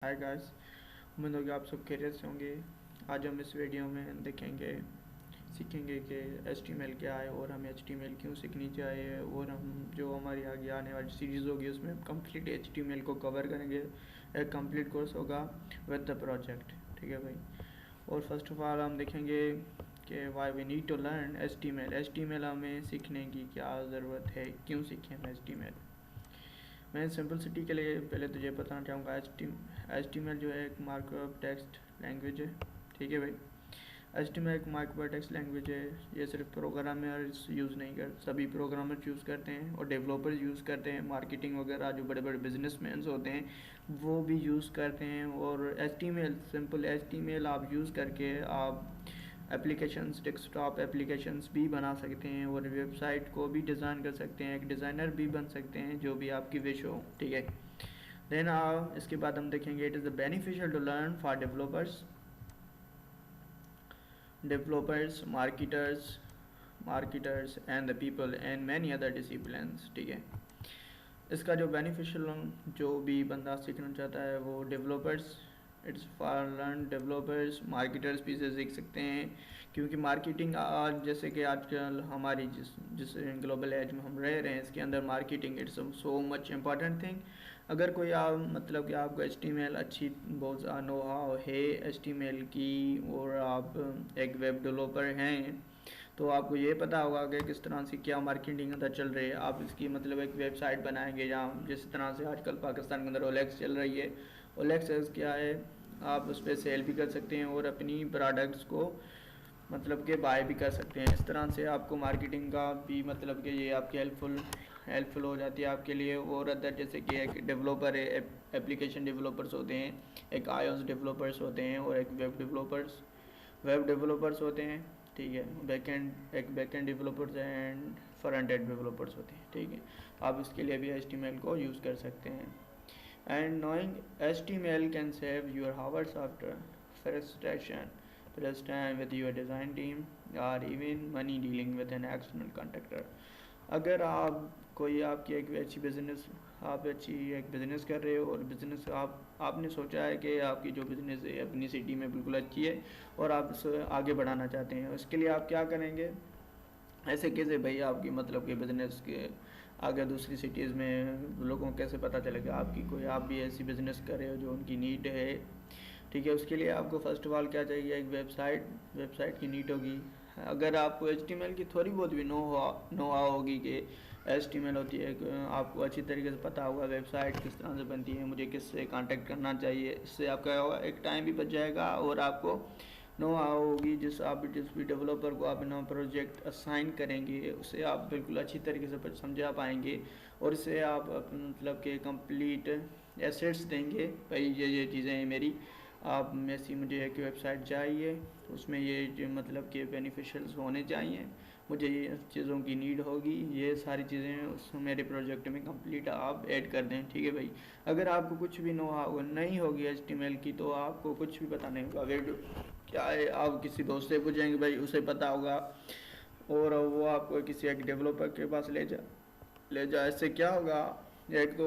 Hi guys. उम्मीद होगी आप सब खैरियत से होंगे। आज हम इस वीडियो में सीखेंगे कि HTML क्या है और हमें HTML क्यों सीखनी चाहिए, और हम जो हमारी आगे आने वाली सीरीज़ होगी उसमें हम कंप्लीट HTML को कवर करेंगे। एक कंप्लीट कोर्स होगा विद द प्रोजेक्ट। ठीक है भाई। और फर्स्ट ऑफ ऑल हम देखेंगे कि why we need to learn HTML हमें सीखने की क्या ज़रूरत है, क्यों सीखें हम HTML। मैं सिंपलिसिटी के लिए पहले तो ये बताना चाहूँगा, HTML जो है एक मार्कअप टेक्स्ट लैंग्वेज है। ठीक है भाई। HTML एक मार्कअप टेक्स्ट लैंग्वेज है। ये सिर्फ प्रोग्रामर्स यूज़ नहीं कर सभी प्रोग्रामर्स यूज़ करते हैं और डेवलपर्स यूज़ करते हैं। मार्केटिंग वगैरह जो बड़े बड़े बिजनेसमैन होते हैं वो भी यूज़ करते हैं। और सिंपल HTML आप यूज़ करके आप एप्लीकेशंस, डेस्कटॉप एप्लीकेशंस भी बना सकते हैं और वेबसाइट को भी डिज़ाइन कर सकते हैं। एक डिज़ाइनर भी बन सकते हैं, जो भी आपकी विश हो। ठीक है। देन इसके बाद हम देखेंगे it is beneficial to learn for developers, marketers and the people and many other disciplines. ठीक है। इसका जो बेनिफिशियल, जो भी बंदा सीखना चाहता है वो it's for learn developers, marketers भी से सीख सकते हैं। क्योंकि मार्केटिंग आज, जैसे कि आजकल हमारी जिस ग्लोबल एज में हम रह रहे हैं, इसके अंदर marketing it's so much important thing. अगर कोई आप मतलब कि आपको HTML अच्छी बहुत नो हाउ है HTML की, और आप एक वेब डेवलपर हैं, तो आपको ये पता होगा कि किस तरह से क्या मार्केटिंग अंदर चल रही है। आप इसकी मतलब एक वेबसाइट बनाएंगे जहाँ जिस तरह से आजकल पाकिस्तान के अंदर OLX चल रही है। OLX क्या है, आप उस पर सेल भी कर सकते हैं और अपनी प्रोडक्ट्स को मतलब कि बाय भी कर सकते हैं। इस तरह से आपको मार्केटिंग का भी मतलब कि ये आपकी हेल्पफुल हो जाती है आपके लिए। और अदर जैसे कि एक डेवलपर है, एप्लीकेशन डेवलपर्स होते हैं, एक iOS डेवलपर्स होते हैं और एक वेब डेवलपर्स होते हैं। ठीक है। Backend developers and front end developers होते हैं। ठीक है। आप इसके लिए भी HTML को यूज़ कर सकते हैं। And knowing HTML can save your hours after frustration with your design team or even money dealing with an external contractor। अगर आप कोई आपकी आप अच्छी एक बिज़नेस कर रहे हो और बिज़नेस आपने सोचा है कि आपकी जो बिज़नेस है अपनी सिटी में बिल्कुल अच्छी है और आप इसे आगे बढ़ाना चाहते हैं, उसके लिए आप क्या करेंगे। ऐसे कैसे भाई आपकी मतलब कि बिज़नेस के आगे दूसरी सिटीज़ में लोगों को कैसे पता चलेगा आपकी कोई आप भी ऐसी बिज़नेस कर रहे हो जो उनकी नीड है। ठीक है। उसके लिए आपको फ़र्स्ट ऑफ ऑल क्या चाहिए, एक वेबसाइट की नीड होगी। अगर आपको HTML की थोड़ी बहुत भी नो होगी कि HTML होती है, आपको अच्छी तरीके से पता होगा वेबसाइट किस तरह से बनती है, मुझे किससे कांटेक्ट करना चाहिए, इससे आपका एक टाइम भी बच जाएगा और आपको नो होगी। जिस भी डेवलपर को आप नया प्रोजेक्ट असाइन करेंगे उसे आप बिल्कुल अच्छी तरीके से समझा पाएंगे और इसे आप मतलब कि कंप्लीट एसेट्स देंगे। भाई ये चीज़ें हैं मेरी, आप मेसी मुझे एक वेबसाइट चाहिए, उसमें ये जो मतलब कि बेनिफिशियल्स होने चाहिए, मुझे ये चीज़ों की नीड होगी, ये सारी चीज़ें उस मेरे प्रोजेक्ट में कंप्लीट आप ऐड कर दें। ठीक है भाई। अगर आपको कुछ भी नहीं होगी HTML की, तो आपको कुछ भी पता नहीं होगा वेब क्या है। आप किसी दोस्त से पूछेंगे, भाई उसे पता होगा और वो आपको किसी एक डेवलपर के पास ले जा। इससे क्या होगा, एक तो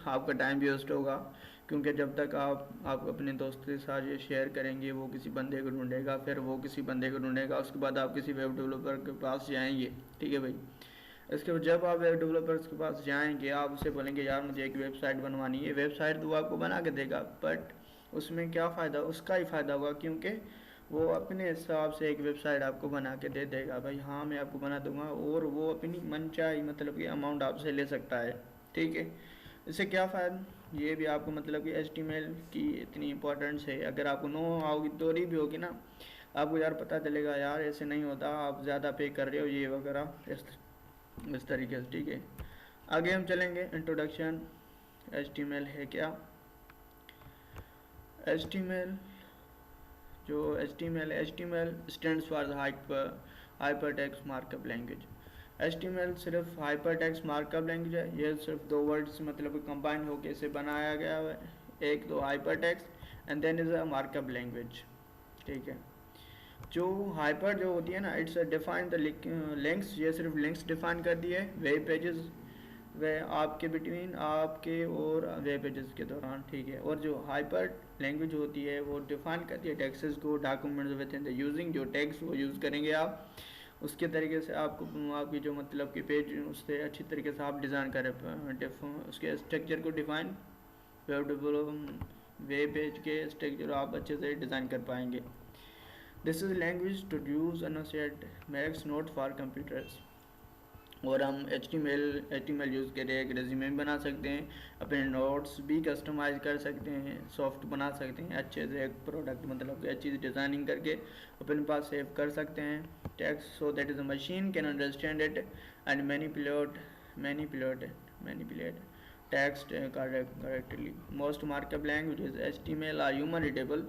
आपका टाइम भी वेस्ट होगा, क्योंकि जब तक आप अपने दोस्त के साथ ये शेयर करेंगे, वो किसी बंदे को ढूंढेगा, फिर वो किसी बंदे को ढूंढेगा, उसके बाद आप किसी वेब डेवलपर के पास जाएंगे। ठीक है भाई। इसके बाद जब आप वेब डेवलपर्स के पास जाएंगे, आप उसे बोलेंगे यार मुझे एक वेबसाइट बनवानी है, वेबसाइट तो वो आपको बना के देगा, बट उसमें क्या फ़ायदा, उसका ही फ़ायदा होगा, क्योंकि वो अपने हिसाब से एक वेबसाइट आपको बना के दे देगा। भाई हाँ मैं आपको बना दूंगा, और वो अपनी मनचाही मतलब कि अमाउंट आपसे ले सकता है। ठीक है। इससे क्या फ़ायदा, ये भी आपको मतलब कि HTML की इतनी इंपॉर्टेंस है। अगर आपको नो आओगी थोड़ी भी होगी ना, आपको यार पता चलेगा यार ऐसे नहीं होता, आप ज़्यादा पे कर रहे हो ये वगैरह इस तरीके से। ठीक है। आगे हम चलेंगे। इंट्रोडक्शन, HTML है क्या। HTML जो HTML stands for hyper text markup language. HTML सिर्फ हाइपर टेक्स्ट मार्कअप लैंग्वेज है। ये सिर्फ दो वर्ड्स मतलब कंबाइन होकर इसे बनाया गया है। एक तो hyper text and then is a markup language. ठीक है। जो हाइपर जो होती है ना, इट्स डिफाइन द लिंक्स, ये सिर्फ लिंक्स डिफाइन कर दी है। वेब पेजेस वह आपके बिटवीन आपके और वेब पेजेस के दौरान, ठीक है। और जो हाइपर लैंग्वेज होती है वो डिफाइन करती है टेक्सेस को, documents with in the using, जो टेक्स्ट वो यूज़ करेंगे आप उसके तरीके से आपको आपकी जो मतलब कि पेज उससे अच्छी तरीके से आप डिज़ाइन करें, उसके स्ट्रक्चर को define web develop web page के स्ट्रक्चर आप अच्छे से डिज़ाइन कर पाएंगे। This is language to use annotate max note for computers. और हम एच टी मेल यूज़ करके एक रेज्यूमे बना सकते हैं, अपने नोट्स भी कस्टमाइज़ कर सकते हैं, सॉफ्ट बना सकते हैं अच्छे से, एक प्रोडक्ट मतलब कि अच्छी डिज़ाइनिंग करके अपने पास सेव कर सकते हैं text, so that is a machine can understand it and manipulate text correctly. Most markup languages HTML are human readable.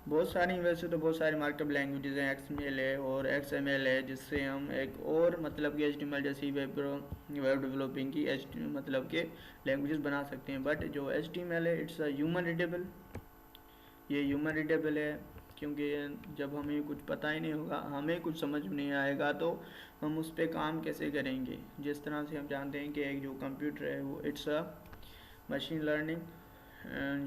बहुत सारी, वैसे तो बहुत सारी मार्कअप लैंग्वेजेज हैं, XML है और XML है, जिससे हम एक और मतलब कि HTML जैसी वेब डेवलपिंग की मतलब के लैंग्वेजेस बना सकते हैं। बट जो HTML है इट्स अ ह्यूमन रीडेबल, ये ह्यूमन रीडेबल है, क्योंकि जब हमें कुछ पता ही नहीं होगा, हमें कुछ समझ नहीं आएगा तो हम उस पर काम कैसे करेंगे। जिस तरह से हम जानते हैं कि एक जो कंप्यूटर है वो इट्स अ मशीन लर्निंग,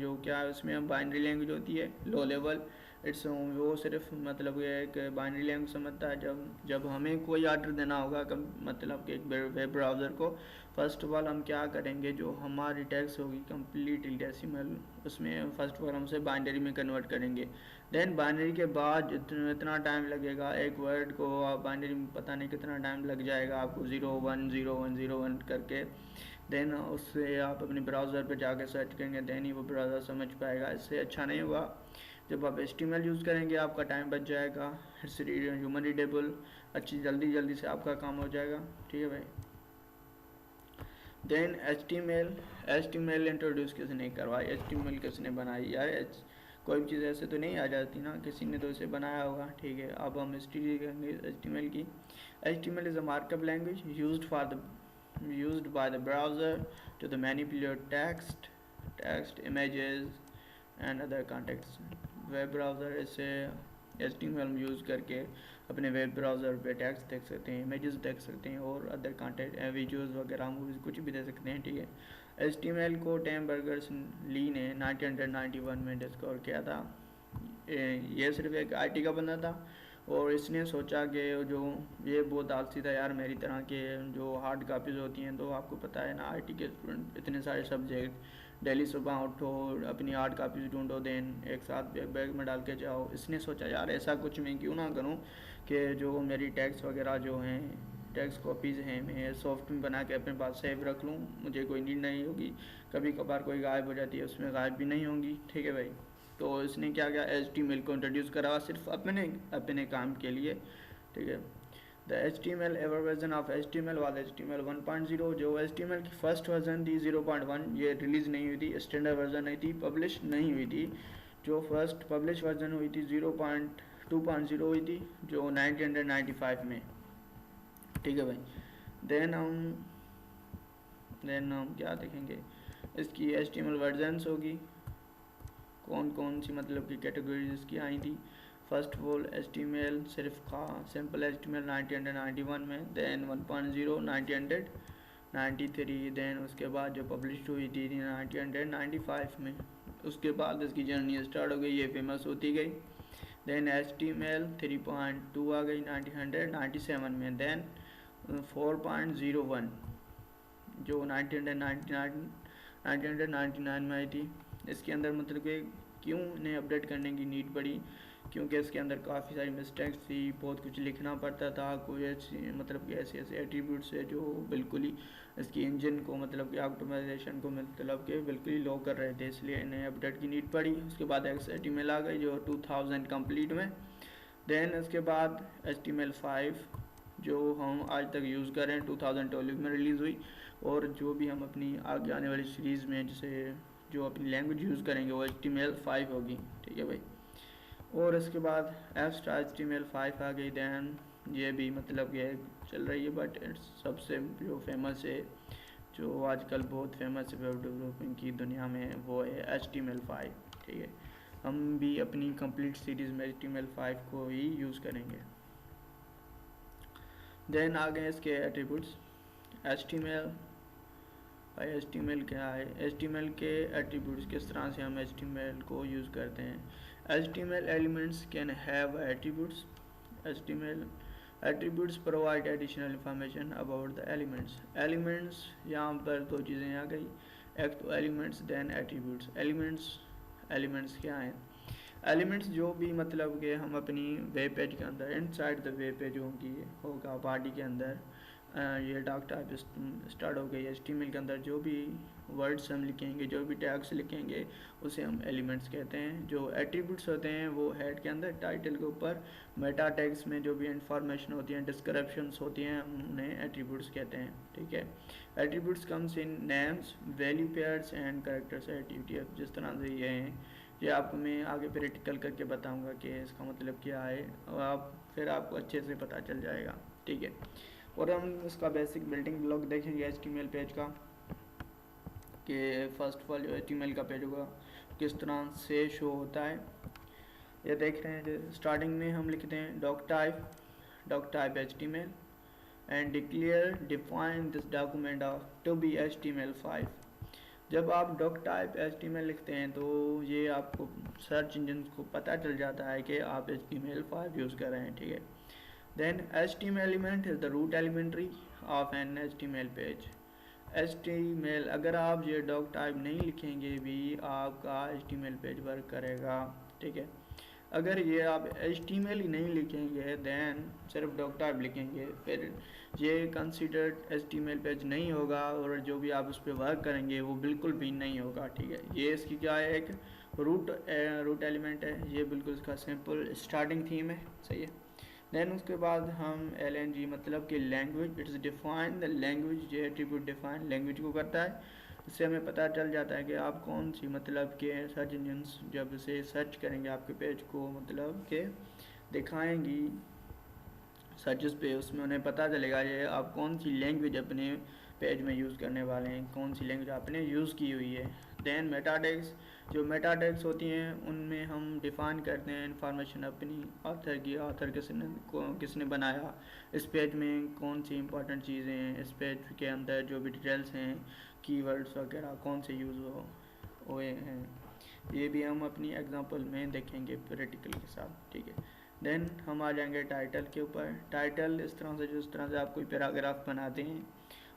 जो क्या उसमें हम बाइनरी लैंग्वेज होती है लो लेवल, इट्स वो सिर्फ मतलब एक बाइनरी लैंग्वेज समझता है। जब हमें कोई आर्डर देना होगा मतलब कि एक वेब ब्राउज़र को, फर्स्ट ऑफ ऑल हम क्या करेंगे, जो हमारी टेक्स्ट होगी कंप्लीटली डेसिमल, उसमें फर्स्ट ऑफ ऑल हम उसे बाइनरी में कन्वर्ट करेंगे। देन बाइनरी के बाद इतना टाइम लगेगा एक वर्ड को आप बाइनरी में, पता नहीं कितना टाइम लग जाएगा आपको, 0 1 0 1 0 1 करके। देन उससे आप अपने ब्राउज़र पे जाके सर्च करेंगे, देन ही वो ब्राउज़र समझ पाएगा। इससे अच्छा नहीं हुआ, जब आप HTML यूज़ करेंगे आपका टाइम बच जाएगा, इट्स ह्यूमन रीडेबल, अच्छी जल्दी जल्दी से आपका काम हो जाएगा, ठीक है भाई। देन HTML इंट्रोड्यूस किसने करवाई, HTML किसने बनाई यार, कोई भी चीज़ ऐसे तो नहीं आ जाती ना, किसी ने तो इसे बनाया होगा, ठीक है। अब हम हिस्ट्री करेंगे HTML की। HTML is a markup language used by the browser to the manipulate text, images and other contexts. Web browser इसे HTML यूज़ करके अपने वेब ब्राउज़र पे टेक्स्ट देख सकते हैं, इमेजेस देख सकते हैं और अदर कंटेंट वीडियोस वगैरह मूवीज़ कुछ भी दे सकते हैं, ठीक है। HTML को टिम बर्नर्स ली ने 1991 में डिस्कवर किया था। ये सिर्फ एक IT का बंदा था और इसने सोचा कि जो ये बहुत आलसी था यार, मेरी तरह के जो हार्ड कापीज़ होती हैं, तो आपको पता है ना IT के स्टूडेंट इतने सारे सब्जेक्ट, डेली सुबह उठो अपनी हार्ड कापीज़ ढूंढो, देन एक साथ बैग में डाल के जाओ। इसने सोचा यार ऐसा कुछ मैं क्यों ना करूं कि जो मेरी टैक्स वगैरह जो हैं, टैक्स कॉपीज़ हैं, मैं सॉफ्ट में बना के अपने पास सेव रख लूँ, मुझे कोई नीड नहीं होगी, कभी कभार कोई गायब हो जाती है उसमें गायब भी नहीं होंगी, ठीक है भाई। तो इसने क्या किया, HTML को इंट्रोड्यूस करा सिर्फ अपने अपने काम के लिए, ठीक है। The HTML ever version of HTML was HTML 1.0। जो HTML की फर्स्ट वर्जन थी 0.1, ये रिलीज़ नहीं हुई थी, स्टैंडर्ड वर्जन नहीं थी, पब्लिश नहीं हुई थी। जो फर्स्ट पब्लिश वर्जन हुई थी 0.2.0 हुई थी, जो 1995 में, ठीक है भाई। देन हम क्या देखेंगे, इसकी HTML वर्जन्स होगी, कौन कौन सी मतलब की कैटेगरीज इसकी आई थी। फर्स्ट ऑफ ऑल HTML सिर्फ था सिंपल HTML 1991 में, देन 1.0 1993, देन उसके बाद जो पब्लिश हुई थी 1995 में, उसके बाद इसकी जर्नी स्टार्ट हो गई, ये फेमस होती गई। देन HTML 3.2 आ गई 1997 में, देन 4.01 जो 1999 में आई थी। इसके अंदर मतलब कि क्यों इन्हें अपडेट करने की नीड पड़ी, क्योंकि इसके अंदर काफ़ी सारी मिस्टेक्स थी, बहुत कुछ लिखना पड़ता था, कोई ऐसी मतलब कि ऐसे ऐसे एट्रीब्यूट्स है जो बिल्कुल ही इसकी इंजन को मतलब कि ऑप्टिमाइजेशन को मतलब कि बिल्कुल ही लो कर रहे थे, इसलिए इन्हें अपडेट की नीड पड़ी। उसके बाद XHTML आ गई जो 2000 कंप्लीट में। देन उसके बाद HTML5 जो हम आज तक यूज़ कर रहे हैं, 2012 में रिलीज़ हुई, और जो भी हम अपनी आगे आने वाली सीरीज़ में जैसे जो अपनी लैंग्वेज यूज़ करेंगे वो HTML5 होगी, ठीक है भाई। और इसके बाद HTML5 आ गई, दैन ये भी मतलब ये चल रही है, बट सबसे जो फेमस है, जो आजकल बहुत फेमस है वेब डेवलपिंग की दुनिया में, वो है HTML5, ठीक है। हम भी अपनी कंप्लीट सीरीज़ में HTML5 को ही यूज़ करेंगे। देन आ गए इसके एट्रीब्यूट्स। HTML भाई HTML क्या है? HTML के एट्रीब्यूट्स, किस तरह से हम HTML को यूज़ करते हैं। HTML elements can have attributes. HTML attributes provide additional information about the elements. Elements, यहाँ पर दो चीज़ें आ गई, एक तो एलिमेंट्स देन एट्रीब्यूट्स। एलिमेंट्स क्या हैं? एलिमेंट्स जो भी मतलब कि हम अपनी वेब पेज के अंदर इनसाइड द वेब पेज होगा बॉडी के अंदर, ये डॉक टाइप स्टार्ट हो गई HTML के अंदर, जो भी वर्ड्स हम लिखेंगे, जो भी टैग्स लिखेंगे, उसे हम एलिमेंट्स कहते हैं। जो एट्रीब्यूट्स होते हैं वो हेड के अंदर टाइटल के ऊपर मेटा टैग्स में जो भी इंफॉर्मेशन होती हैं, डिस्क्रिप्शंस होती हैं, उन्हें एट्रीब्यूट्स कहते हैं। ठीक है। Attributes comes in names, value pairs and characters at UTF। जिस तरह से ये हैं, ये आपको मैं आगे प्रैक्टिकल करके बताऊंगा कि इसका मतलब क्या है, और फिर आपको अच्छे से पता चल जाएगा। ठीक है। और हम इसका बेसिक बिल्डिंग ब्लॉक देखेंगे HTML पेज का, कि फर्स्ट ऑफ ऑल जो HTML का पेज होगा किस तरह से शो होता है। ये देख रहे हैं, स्टार्टिंग में हम लिखते हैं doc type HTML and define this document of to be HTML5। जब आप डॉक टाइप HTML लिखते हैं तो ये आपको सर्च इंजन को पता चल जाता है कि आप HTML5 यूज़ कर रहे हैं। ठीक है। Then HTML element is the root elementary of an HTML page. HTML, अगर आप ये डॉक टाइप नहीं लिखेंगे भी आपका HTML पेज वर्क करेगा। ठीक है। अगर ये आप HTML ही नहीं लिखेंगे, देन सिर्फ डॉक टाइप लिखेंगे, फिर ये कंसिडर्ड HTML पेज नहीं होगा, और जो भी आप उस पर वर्क करेंगे वो बिल्कुल भी नहीं होगा। ठीक है। ये इसकी क्या है, एक रूट एलिमेंट है। ये बिल्कुल इसका सिंपल स्टार्टिंग थीम है। सही है। देन उसके बाद हम LNG मतलब कि language, it's define the language. ये एट्रीब्यूट डिफाइन लैंग्वेज को करता है। इससे हमें पता चल जाता है कि आप कौन सी मतलब कि सर्च इंजन्स जब से सर्च करेंगे आपके पेज को मतलब कि दिखाएंगी सर्चेस पे, उसमें उन्हें पता चलेगा ये आप कौन सी लैंग्वेज अपने पेज में यूज़ करने वाले हैं, कौन सी लैंग्वेज आपने यूज़ की हुई है। देन मेटा टैग्स, जो मेटा टैग्स होती हैं उनमें हम डिफ़ाइन करते हैं इंफॉर्मेशन अपनी ऑथर की, ऑथर किसने बनाया, इस पेज में कौन सी इंपॉर्टेंट चीज़ें हैं, इस पेज के अंदर जो भी डिटेल्स हैं, कीवर्ड्स वगैरह कौन से यूज़ हुए हैं, ये भी हम अपनी एग्जांपल में देखेंगे प्रैक्टिकल के साथ। ठीक है। देन हम आ जाएंगे टाइटल के ऊपर। टाइटल इस तरह से, जिस तरह से आप कोई पैराग्राफ बनाते हैं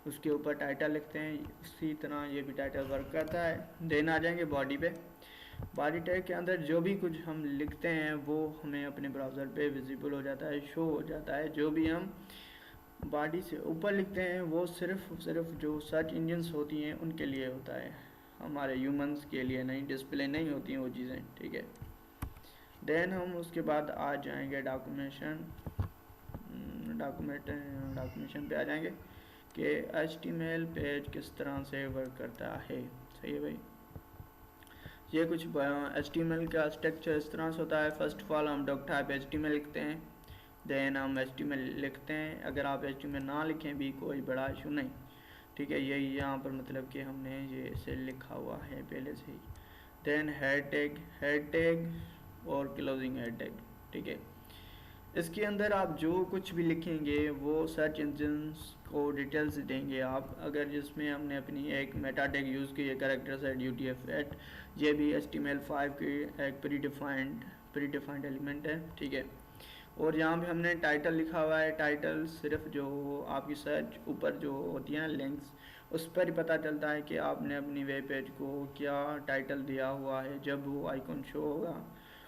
उसके ऊपर टाइटल लिखते हैं, उसी तरह ये भी टाइटल वर्क करता है। देन आ जाएंगे बॉडी पे। बॉडी टैग के अंदर जो भी कुछ हम लिखते हैं वो हमें अपने ब्राउज़र पे विजिबल हो जाता है, शो हो जाता है। जो भी हम बॉडी से ऊपर लिखते हैं वो सिर्फ जो सर्च इंजन्स होती हैं उनके लिए होता है, हमारे ह्यूमंस के लिए नहीं, डिस्प्ले नहीं होती हैं वो चीज़ें। ठीक है। देन हम उसके बाद आ जाएंगे डॉक्यूमेंटेशन पे आ जाएंगे कि HTML पेज किस तरह से वर्क करता है। सही है भाई। ये कुछ HTML का स्ट्रक्चर इस तरह से होता है। फर्स्ट ऑफ ऑल हम डॉक टाइप HTML लिखते हैं, देन हम HTML लिखते हैं। अगर आप HTML ना लिखें भी कोई बड़ा इशू नहीं। ठीक है। यही यहाँ पर मतलब कि हमने ये इसे लिखा हुआ है पहले से ही। देन हेड टैग और क्लोजिंग हेड टैग। ठीक है। इसके अंदर आप जो कुछ भी लिखेंगे वो सर्च इंजन्स को डिटेल्स देंगे आप। अगर जिसमें हमने अपनी एक मेटा टैग यूज़ की है, कैरेक्टर्स एट UTF एट, ये भी HTML5 की एक प्री डिफाइंड एलिमेंट है। ठीक है। और यहाँ पे हमने टाइटल लिखा हुआ है। टाइटल सिर्फ जो आपकी सर्च ऊपर जो होती हैं लिंक्स, उस पर ही पता चलता है कि आपने अपनी वेब पेज को क्या टाइटल दिया हुआ है। जब वो आइकन शो होगा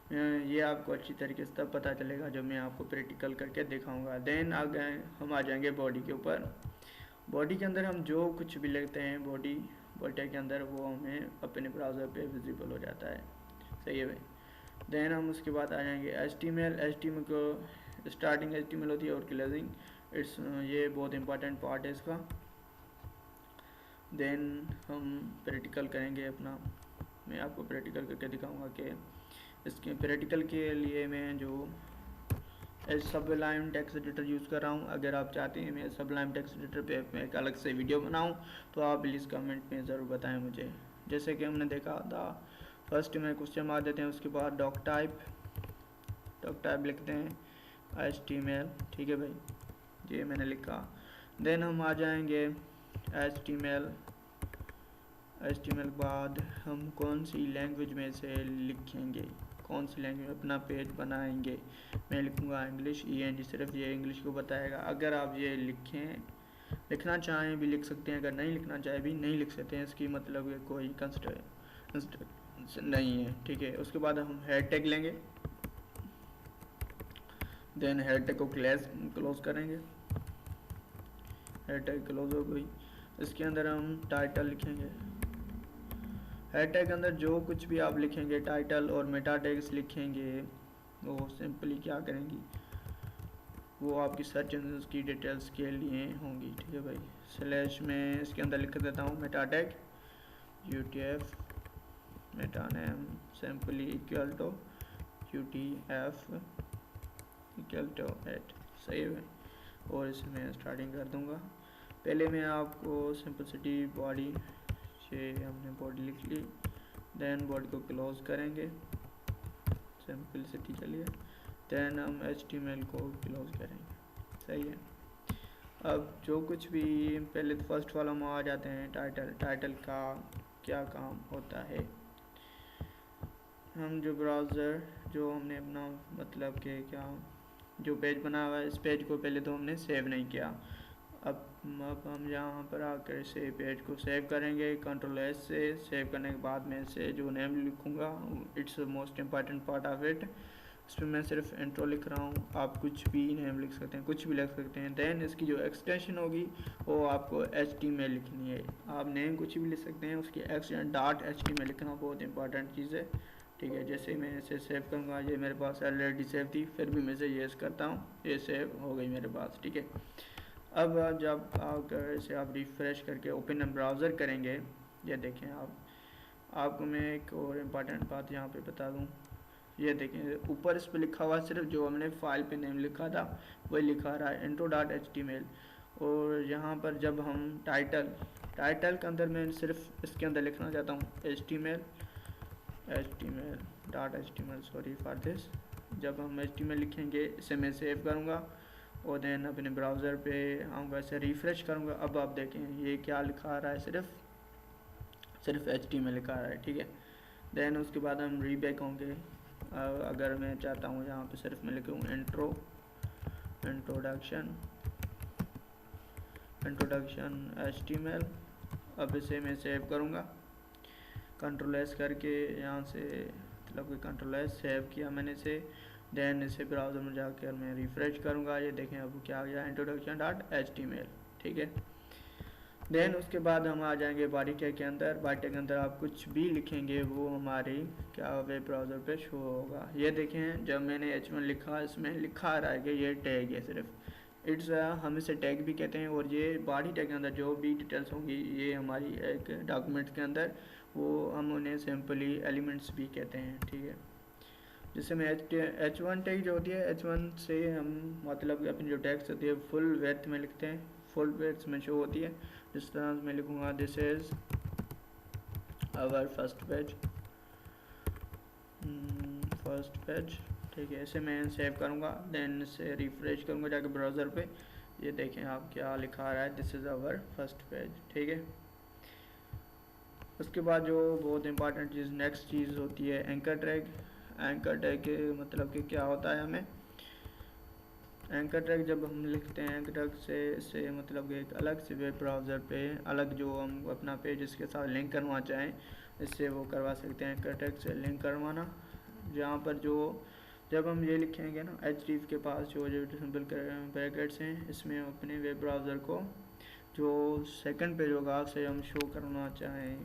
ये आपको अच्छी तरीके से तब पता चलेगा जब मैं आपको प्रैक्टिकल करके दिखाऊंगा। देन हम आ जाएंगे बॉडी के ऊपर। बॉडी के अंदर हम जो कुछ भी लिखते हैं बॉडी के अंदर, वो हमें अपने ब्राउज़र पे विजिबल हो जाता है। सही है भाई। देन हम उसके बाद आ जाएंगे HTML को स्टार्टिंग HTML होती है और क्लोजिंग, ये बहुत इंपॉर्टेंट पार्ट है इसका। देन हम प्रैक्टिकल करेंगे अपना, मैं आपको प्रैक्टिकल करके दिखाऊंगा कि इसके प्रैक्टिकल के लिए मैं जो सबलाइम टेक्स्ट एडिटर यूज़ कर रहा हूँ। अगर आप चाहते हैं मैं सबलाइम टेक्स्ट एडिटर पे मैं एक अलग से वीडियो बनाऊँ तो आप प्लीज़ कमेंट में ज़रूर बताएं मुझे। जैसे कि हमने देखा था, फर्स्ट में क्वेश्चन मार देते हैं, उसके बाद डॉक टाइप लिखते हैं HTML। ठीक है भाई, ये मैंने लिखा। देन हम आ जाएंगे HTML HTML के बाद हम कौन सी लैंग्वेज में से लिखेंगे, कौन सी लैंग्वेज अपना पेज बनाएंगे। मैं लिखूँगा इंग्लिश, ENG, सिर्फ ये इंग्लिश को बताएगा। अगर आप ये लिखना चाहें भी लिख सकते हैं, अगर नहीं लिखना चाहे भी नहीं लिख सकते हैं, इसकी मतलब कोई कंस्ट्रक्शन नहीं है, ठीक है। उसके बाद हम हेड टैग लेंगे, देन हेड टैग को क्लोज करेंगे, हेड टैग क्लोज हो गई। इसके अंदर हम टाइटल लिखेंगे। हेड टैग के अंदर जो कुछ भी आप लिखेंगे, टाइटल और मेटा टैग्स लिखेंगे, वो सिंपली क्या करेंगी, वो आपकी सर्च इंजन की डिटेल्स के लिए होंगी, ठीक है भाई। स्लैश में इसके अंदर लिख देता हूँ meta tag UTF meta name simply equal to UTF equal to 8, सही है। और इसमें स्टार्टिंग कर दूंगा। पहले मैं आपको सिंपलिसिटी बॉडी, ये हमने बॉडी लिख ली, देन बॉडी को क्लोज करेंगे सिंपलिसिटी के लिए, देन हम HTML को क्लोज करेंगे, सही है। अब जो कुछ भी पहले तो फर्स्ट वाला में आ जाते हैं, टाइटल का क्या काम होता है। हम जो ब्राउज़र जो हमने अपना मतलब कि क्या जो पेज बना हुआ है, इस पेज को पहले तो हमने सेव नहीं किया। अब हम यहाँ पर आकर से पेज को सेव करेंगे, Ctrl+S से। सेव करने के बाद मैं इसे जो नेम लिखूँगा, it's most important part of it, इस पर मैं सिर्फ इंट्रो लिख रहा हूँ। आप कुछ भी नेम लिख सकते हैं, कुछ भी लिख सकते हैं। देन इसकी जो एक्सटेंशन होगी वो आपको HTML लिखनी है। आप नेम कुछ भी लिख सकते हैं, उसकी .html लिखना बहुत इंपॉर्टेंट चीज़ है, ठीक है। जैसे मैं इसे सेव करूँगा, ये मेरे पास ऑलरेडी सेव थी, फिर भी मैं इसे येस करता हूँ, ये सेव हो गई मेरे पास, ठीक है। अब जब अगर इसे आप रिफ़्रेश करके ओपन ब्राउज़र करेंगे, ये देखें आपको मैं एक और इम्पॉर्टेंट बात यहाँ पे बता दूँ। ये देखें ऊपर इस पर लिखा हुआ सिर्फ जो हमने फाइल पे नेम लिखा था वही लिखा रहा है, intro.html। और यहाँ पर जब हम टाइटल के अंदर मैं सिर्फ इसके अंदर लिखना चाहता हूँ html, सॉरी फॉर दिस। जब हम HTML लिखेंगे, इसे मैं सेव करूँगा और देन अपने ब्राउज़र पे आऊँगा, इसे रिफ़्रेश करूँगा। अब आप देखें ये क्या लिखा रहा है, सिर्फ HTML लिखा रहा है, ठीक है। देन उसके बाद हम रीबैक होंगे। अगर मैं चाहता हूँ यहाँ पे सिर्फ मैं लिखूँ इंट्रोडक्शन HTML। अब इसे मैं सेव करूँगा Ctrl+S करके, यहाँ से मतलब कि Ctrl+S सेव किया मैंने इसे। देन इसे ब्राउज़र में जाकर मैं रिफ़्रेश करूँगा, ये देखें अब क्या आ गया, introduction.html, ठीक है। देन उसके बाद हम आ जाएंगे बॉडी टैग के अंदर। बॉडी टैग के अंदर आप कुछ भी लिखेंगे वो हमारी क्या वेब ब्राउज़र पे शो होगा। ये देखें जब मैंने H1 लिखा, इसमें लिखा रहा है कि ये टैग है सिर्फ, इट्स हम इसे टैग भी कहते हैं। और ये बॉडी टैग के अंदर जो भी डिटेल्स होंगी ये हमारी एक डॉक्यूमेंट्स के अंदर, वो हम उन्हें सिंपली एलिमेंट्स भी कहते हैं, ठीक है। जैसे में H1 टैग जो होती है, H1 से हम मतलब अपनी जो टैग्स होती है फुल वेथ में लिखते हैं, फुल वेथ में शो होती है। जिस तरह मैं लिखूँगा this is our first page, ठीक है। इसे मैं सेव करूँगा, देन इसे रिफ़्रेश करूँगा जाकर ब्राउज़र पे। ये देखें आप क्या लिखा रहा है, this is our first page, ठीक है। उसके बाद जो बहुत इंपॉर्टेंट चीज़ नेक्स्ट चीज़ होती है एंकर टैग। एंकर टैग के मतलब कि क्या होता है, हमें एंकर टैग जब हम लिखते हैं एंकर टैग से मतलब कि एक अलग से वेब ब्राउज़र पे अलग जो हम अपना पेज इसके साथ लिंक करवा चाहें, इससे वो करवा सकते हैं एंकर टैग से लिंक करवाना। जहाँ पर जो जब हम ये लिखेंगे ना, href के पास जो सिंपल ब्रैकेट्स हैं, इसमें अपने वेब ब्राउज़र को जो सेकंड पेज होगा से हम शो करना चाहें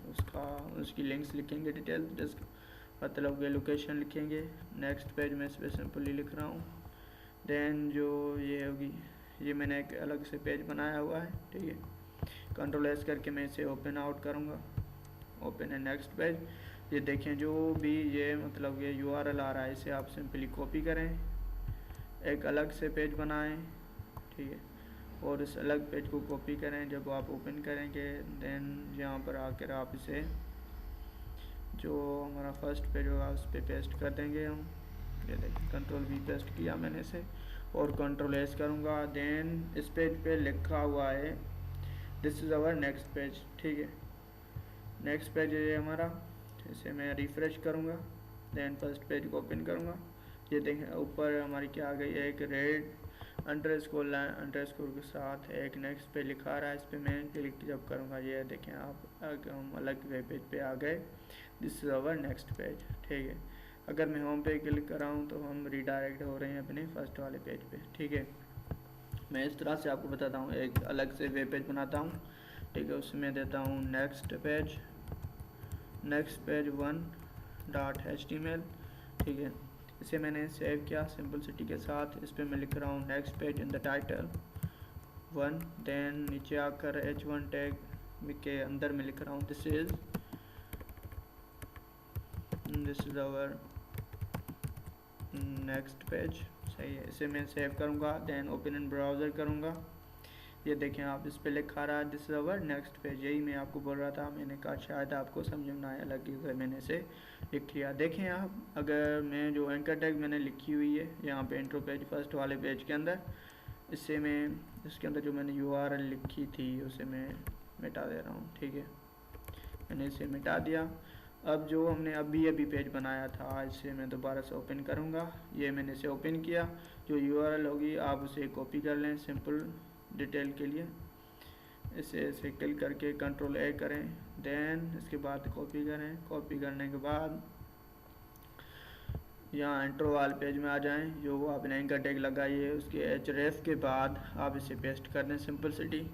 उसकी लिंक्स लिखेंगे, डिटेल मतलब कि लोकेशन लिखेंगे। नेक्स्ट पेज में इस पर सिंपली लिख रहा हूँ। देन जो ये होगी, ये मैंने एक अलग से पेज बनाया हुआ है, ठीक है। Ctrl+S करके मैं इसे ओपन आउट करूँगा, ओपन है नेक्स्ट पेज। ये देखें जो भी ये मतलब ये URL आ रहा है, इसे आप सिंपली कॉपी करें, एक अलग से पेज बनाएं, ठीक है। और इस अलग पेज को कॉपी करें, जब आप ओपन करेंगे देन यहाँ पर आकर आप इसे जो हमारा फर्स्ट पेज होगा उस पर पेस्ट कर देंगे हम। ये देखिए Ctrl+V पेस्ट किया मैंने इसे और Ctrl+S करूँगा। देन इस पेज पे लिखा हुआ है this is our next page, ठीक है। नेक्स्ट पेज है हमारा, इसे मैं रिफ़्रेश करूँगा, देन फर्स्ट पेज को ओपन करूँगा। ये देखें ऊपर हमारी क्या आ गई है, एक रेड अंडरस्कोर लाइन अंडरस्कोर के साथ एक नेक्स्ट पे लिखा आ रहा है। इस पर मैं क्लिक जब करूँगा, ये देखें आप हम अलग वेब पेज पे आ गए। This is our next page, ठीक है। अगर मैं होम पे क्लिक कर रहा हूँ तो हम रिडायरेक्ट हो रहे हैं अपने फर्स्ट वाले पेज पे, ठीक है। मैं इस तरह से आपको बताता हूँ, एक अलग से वेब पेज बनाता हूँ, ठीक है। उसमें देता हूँ नेक्स्ट पेज 1.html, ठीक है। इसे मैंने सेव किया सिंपलिसिटी के साथ। इस पर मैं लिख रहा हूँ next page in the title 1, then नीचे आकर h1 टैग के अंदर मैं लिख रहा हूँ this is our next page, सही है। इसे मैं सेव करूँगा, देन ओपन इन ब्राउज़र करूँगा। ये देखें आप, इस पे लिखा रहा है this is our next page. यही मैं आपको बोल रहा था, मैंने कहा शायद आपको समझ में ना आया, लगी हुई मैंने इसे लिख लिया। देखें आप, अगर मैं जो एंकर टैग मैंने लिखी हुई है यहाँ पे इंट्रो पेज फर्स्ट वाले पेज के अंदर, इससे मैं इसके अंदर जो मैंने URL लिखी थी उसे मैं मिटा दे रहा हूँ, ठीक है। मैंने इसे मिटा दिया। अब जो हमने अभी पेज बनाया था, इसे मैं दोबारा से ओपन करूँगा। ये मैंने इसे ओपन किया। जो URL होगी आप उसे कॉपी कर लें सिंपल डिटेल के लिए। इसे क्लिक करके Ctrl+A करें, देन इसके बाद कॉपी करें। कॉपी करने के बाद यहाँ इंट्रो वाले पेज में आ जाएं, जो आपने एंकर टैग लगाई है उसके href के बाद आप इसे पेस्ट कर दें सिंपलिसिटी।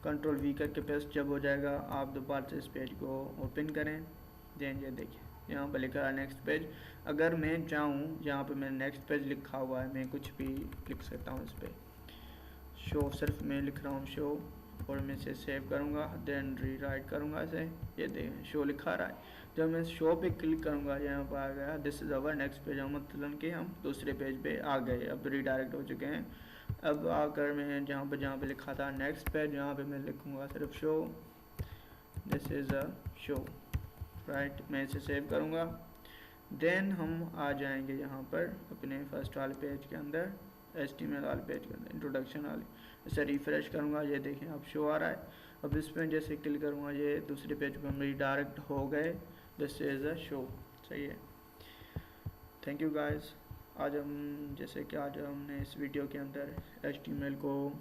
Ctrl+V करके पेस्ट जब हो जाएगा, आप दोबारा से इस पेज को ओपन करें। देन ये देखिए यहाँ पर लिखा है नेक्स्ट पेज। अगर मैं चाहूँ, यहाँ पे मैंने नेक्स्ट पेज लिखा हुआ है, मैं कुछ भी लिख सकता हूँ इस पर। शो सिर्फ मैं लिख रहा हूँ शो, और मैं इसे सेव करूँगा, देन रीराइट करूँगा इसे। ये देखें शो लिखा रहा है। जब मैं शो पे क्लिक करूँगा, यहाँ पर आ गया this is our next page, मतलब कि हम दूसरे पेज पे आ गए, अब रीडायरेक्ट हो चुके हैं। अब आकर मैं जहाँ पे लिखा था नेक्स्ट पेज, यहाँ पे मैं लिखूँगा सिर्फ show, this is a show, right. मैं इसे सेव करूँगा, देन हम आ जाएंगे यहाँ पर अपने फर्स्ट वाले पेज के अंदर, HTML वाले पेज के अंदर, इंट्रोडक्शन वाले। इसे रिफ़्रेश करूँगा, ये देखें अब शो आ रहा है। अब इस पर जैसे क्लिक करूँगा, ये दूसरे पेज पर हम डायरेक्ट हो गए, दिस इज़ अ शो, सही है। Thank you guys. आज हमने इस वीडियो के अंदर HTML को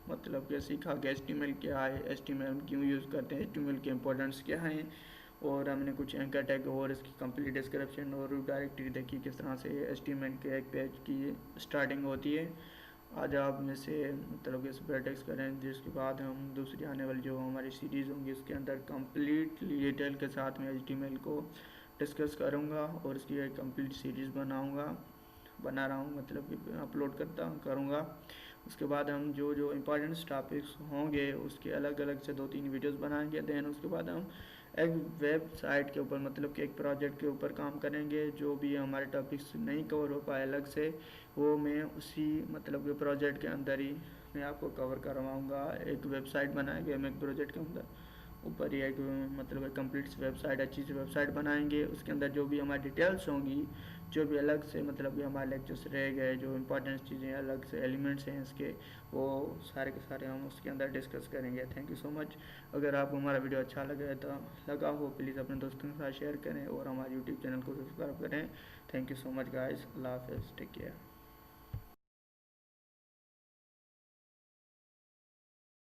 मतलब क्या सीखा कि HTML क्या है, HTML क्यों यूज़ करते हैं, HTML के इंपॉर्टेंस क्या हैं, और हमने कुछ एंकर टैग और इसकी कंप्लीट डिस्क्रिप्शन और डायरेक्टरी देखी किस तरह से HTML के एक पेज की स्टार्टिंग होती है। आज आप में से मतलब कि प्रैक्टिस करें, जिसके बाद हम दूसरी आने वाली जो हमारी सीरीज़ होंगी उसके अंदर कंप्लीटली डिटेल के साथ में HTML को डिस्कस करूँगा और इसकी एक कंप्लीट सीरीज़ बना रहा हूँ, मतलब कि अपलोड करूँगा। उसके बाद हम जो इम्पोर्टेंट टॉपिक्स होंगे उसके अलग अलग से 2-3 वीडियोस बनाएंगे। देन उसके बाद हम एक वेबसाइट के ऊपर मतलब कि एक प्रोजेक्ट के ऊपर काम करेंगे। जो भी हमारे टॉपिक्स नहीं कवर हो पाए अलग से, वो मैं उसी मतलब कि प्रोजेक्ट के अंदर ही मैं आपको कवर करवाऊँगा। एक वेबसाइट बनाएंगे हम एक प्रोजेक्ट के अंदर, ऊपर ही एक मतलब कंप्लीट वेबसाइट, अच्छी सी वेबसाइट बनाएंगे। उसके अंदर जो भी हमारी डिटेल्स होंगी, जो भी अलग से मतलब कि हमारे लेक्चर्स रह गए, जो इंपॉर्टेंट चीज़ें अलग से एलिमेंट्स हैं इसके, वो सारे के सारे हम उसके अंदर डिस्कस करेंगे। Thank you so much. अगर आपको हमारा वीडियो अच्छा लगा हो प्लीज़ अपने दोस्तों के साथ शेयर करें और हमारे यूट्यूब चैनल को सब्सक्राइब करें। Thank you so much guys. अल्लाह हाफिज़, टेक केयर।